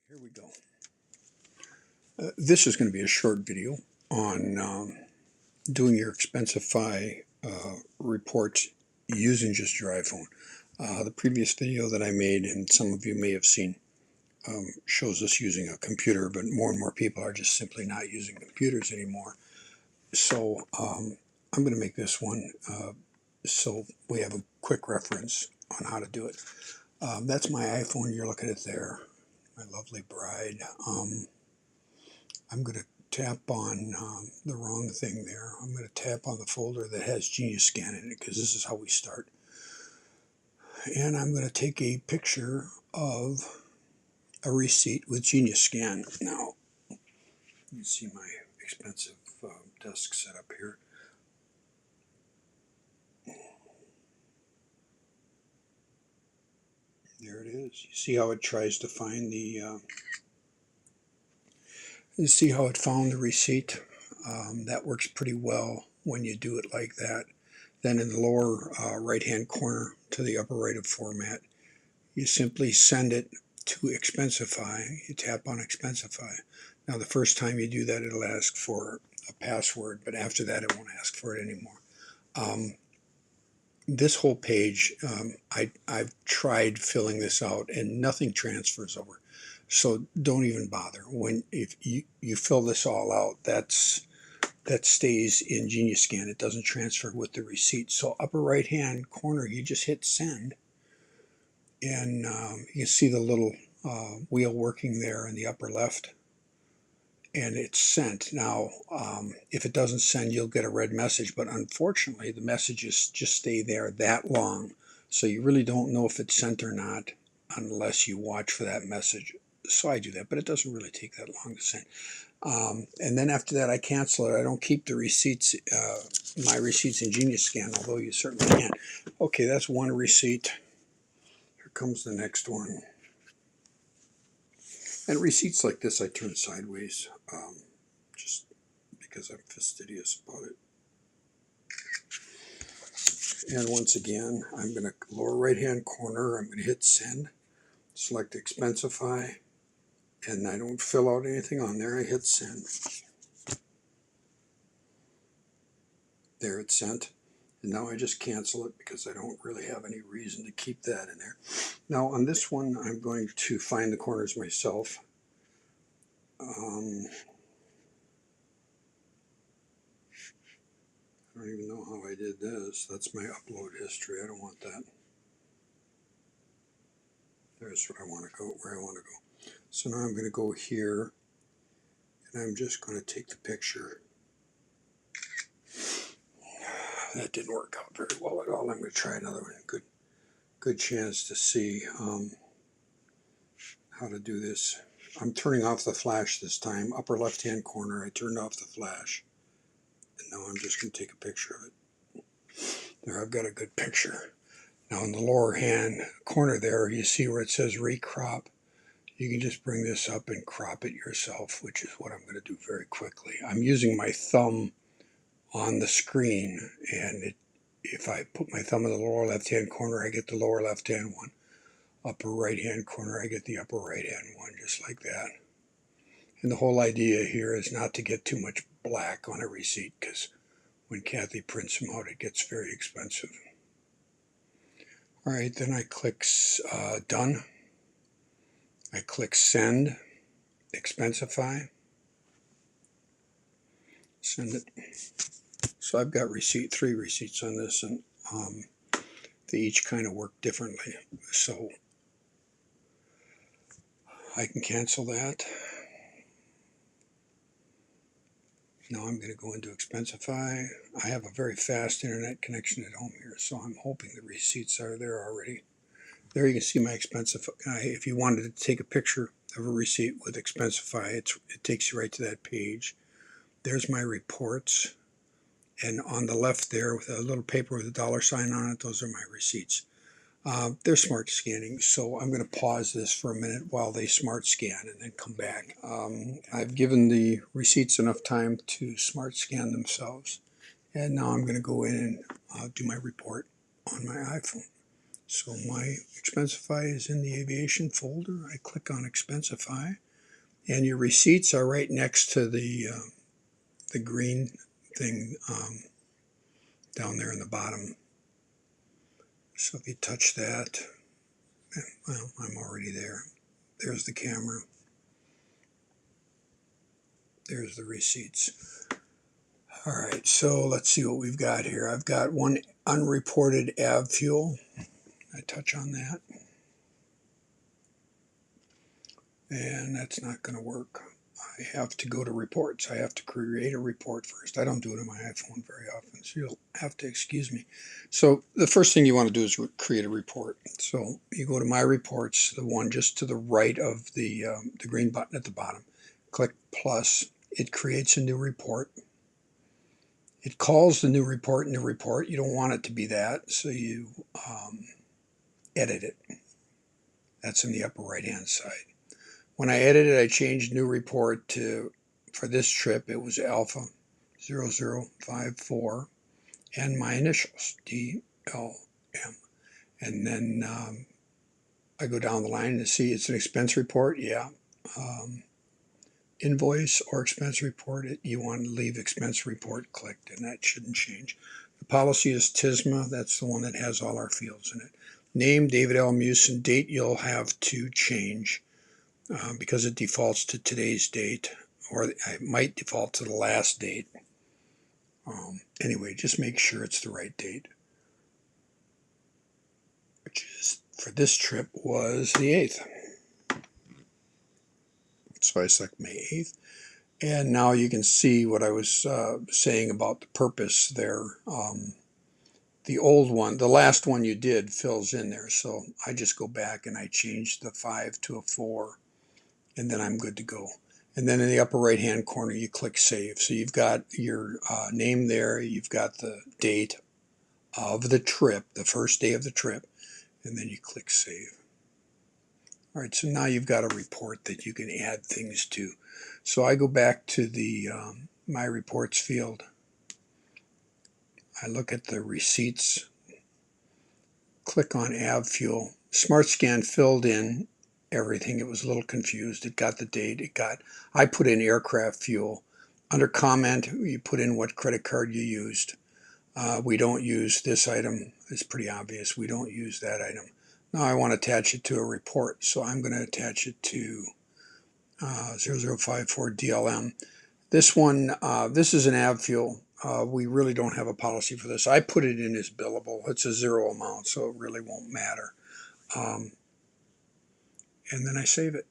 Here we go. This is going to be a short video on doing your Expensify reports using just your iPhone. The previous video that I made, and some of you may have seen, shows us using a computer, but more and more people are just simply not using computers anymore. So I'm going to make this one so we have a quick reference on how to do it. That's my iPhone. You're looking at there. My lovely bride. I'm going to tap on the wrong thing there. I'm going to tap on the folder that has Genius Scan in it, because this is how we start. And I'm going to take a picture of a receipt with Genius Scan. Now, you see my expensive desk set up here. There it is. You see how it tries to find the you see how it found the receipt? That works pretty well when you do it like that. Then in the lower right-hand corner to the upper right of format, you simply send it to Expensify. You tap on Expensify. Now the first time you do that, it'll ask for a password, but after that it won't ask for it anymore. This whole page, I've tried filling this out and nothing transfers over. So don't even bother. If you fill this all out, that stays in Genius Scan. It doesn't transfer with the receipt. So upper right hand corner, you just hit send, and you see the little wheel working there in the upper left, and it's sent. Now if it doesn't send, you'll get a red message, but unfortunately the messages just stay there that long, so you really don't know if it's sent or not unless you watch for that message. So I do that, but it doesn't really take that long to send. And then after that I cancel it. I don't keep the receipts, my receipts in Genius Scan, although you certainly can. Okay, that's one receipt. Here comes the next one. And receipts like this I turn sideways, just because I'm fastidious about it. And once again, I'm going to lower right hand corner, I'm going to hit send, select Expensify, and I don't fill out anything on there. I hit send. There, it's sent. And now I just cancel it because I don't really have any reason to keep that in there. Now on this one, I'm going to find the corners myself. I don't even know how I did this. That's my upload history. I don't want that. There's where I want to go, So now I'm going to go here, and I'm just going to take the picture. That didn't work out very well at all. I'm going to try another one. Good chance to see how to do this. I'm turning off the flash this time. Upper left hand corner, I turned off the flash. And now I'm just going to take a picture of it. There, I've got a good picture. Now in the lower hand corner there, you see where it says recrop. You can just bring this up and crop it yourself, which is what I'm going to do very quickly. I'm using my thumb on the screen, and if I put my thumb in the lower left hand corner, I get the lower left hand one. Upper right hand corner, I get the upper right hand one, just like that. And the whole idea here is not to get too much black on a receipt, because when Kathy prints them out, it gets very expensive. All right, then I click done. I click send, Expensify, send it. So I've got three receipts on this, and they each kind of work differently. So I can cancel that. Now I'm going to go into Expensify. I have a very fast internet connection at home here, so I'm hoping the receipts are there already. There you can see my Expensify. If you wanted to take a picture of a receipt with Expensify, it takes you right to that page. There's my reports. And on the left there, with a little paper with a $sign on it, those are my receipts. They're smart scanning, so I'm going to pause this for a minute while they smart scan and then come back. I've given the receipts enough time to smart scan themselves, and now I'm going to go in and do my report on my iPhone. So my Expensify is in the aviation folder. I click on Expensify, and your receipts are right next to the green thing down there in the bottom. So if you touch that, well, I'm already there. There's the camera. There's the receipts. All right, so let's see what we've got here. I've got one unreported av fuel. I touch on that, and that's not going to work. I have to go to reports. I have to create a report first. I don't do it on my iPhone very often, so you'll have to excuse me. So the first thing you want to do is create a report. So you go to My Reports, the one just to the right of the green button at the bottom. Click plus. It creates a new report. It calls the new report new report. You don't want it to be that, so you edit it. That's in the upper right-hand side. When I edited, I changed new report to, for this trip, it was Alpha 0054 and my initials, DLM. And then I go down the line to see it's an expense report. Yeah. Invoice or expense report, you want to leave expense report clicked, and that shouldn't change. The policy is TSMA. That's the one that has all our fields in it. Name, David L. Mewson. Date, you'll have to change. Because it defaults to today's date, or it might default to the last date. Anyway, just make sure it's the right date, which is, for this trip, was the 8th. So I select May 8th. And now you can see what I was saying about the purpose there. The old one, the last one you did, fills in there. So I just go back and I change the 5 to a 4. And then I'm good to go. And then in the upper right hand corner you click save. So you've got your name there, you've got the date of the trip, the first day of the trip, and then you click save. All right, so now you've got a report that you can add things to. So I go back to the My Reports field. I look at the receipts, click on Av Fuel. SmartScan filled in everything. It was a little confused. It got the date. I put in aircraft fuel. Under comment, you put in what credit card you used. We don't use this item. It's pretty obvious. We don't use that item. Now I want to attach it to a report, so I'm going to attach it to 0054 DLM. This one, this is an av fuel. We really don't have a policy for this. I put it in as billable. It's a zero amount, so it really won't matter. And then I save it.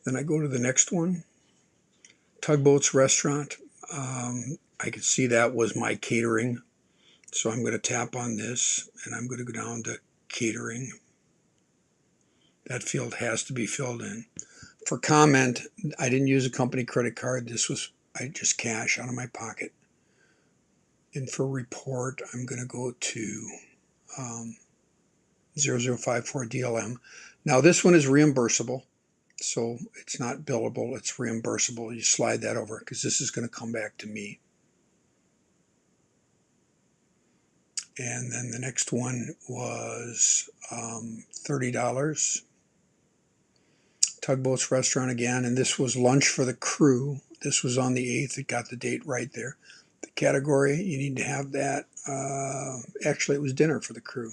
Then I go to the next one, Tugboats Restaurant. I can see that was my catering. So I'm going to tap on this, and I'm going to go down to catering. That field has to be filled in. For comment, I didn't use a company credit card. I just cash out of my pocket. And for report, I'm going to go to 0054 DLM. Now this one is reimbursable. So it's not billable, it's reimbursable. You slide that over because this is going to come back to me. And then the next one was $30. Tugboats Restaurant again, and this was lunch for the crew. This was on the 8th. It got the date right there. The category, you need to have that. Actually, it was dinner for the crew.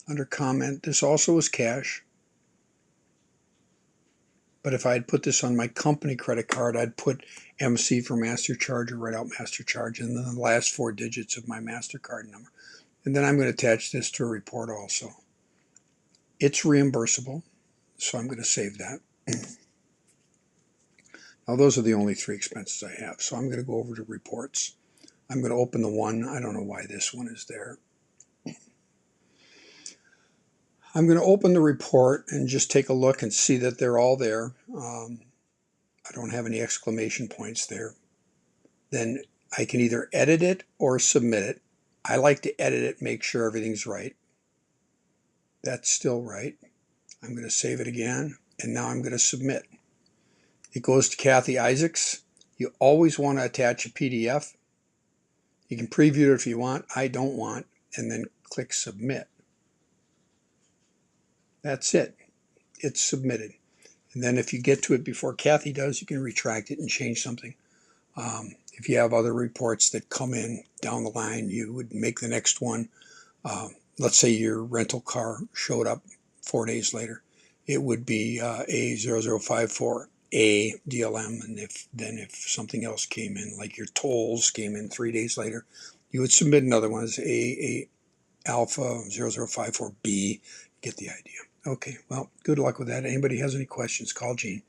Under comment, this also was cash. But if I had put this on my company credit card, I'd put MC for Master Charge or write out Master Charge and then the last 4 digits of my MasterCard number. And then I'm going to attach this to a report also. It's reimbursable, so I'm going to save that. Now those are the only 3 expenses I have. So I'm going to go over to reports. I'm going to open the one. I don't know why this one is there. I'm going to open the report and just take a look and see that they're all there. I don't have any exclamation points there. Then I can either edit it or submit it. I like to edit it, make sure everything's right. That's still right. I'm going to save it again, and now I'm going to submit. It goes to Kathy Isaacs. You always want to attach a PDF. You can preview it if you want. I don't want, and then click submit. That's it. It's submitted. And then if you get to it before Kathy does, you can retract it and change something. If you have other reports that come in down the line, you would make the next one. Let's say your rental car showed up 4 days later. It would be A0054A DLM, and if something else came in, like your tolls came in 3 days later, you would submit another one as A Alpha 0054B. Get the idea. Okay, well, good luck with that. Anybody has any questions, call Gene.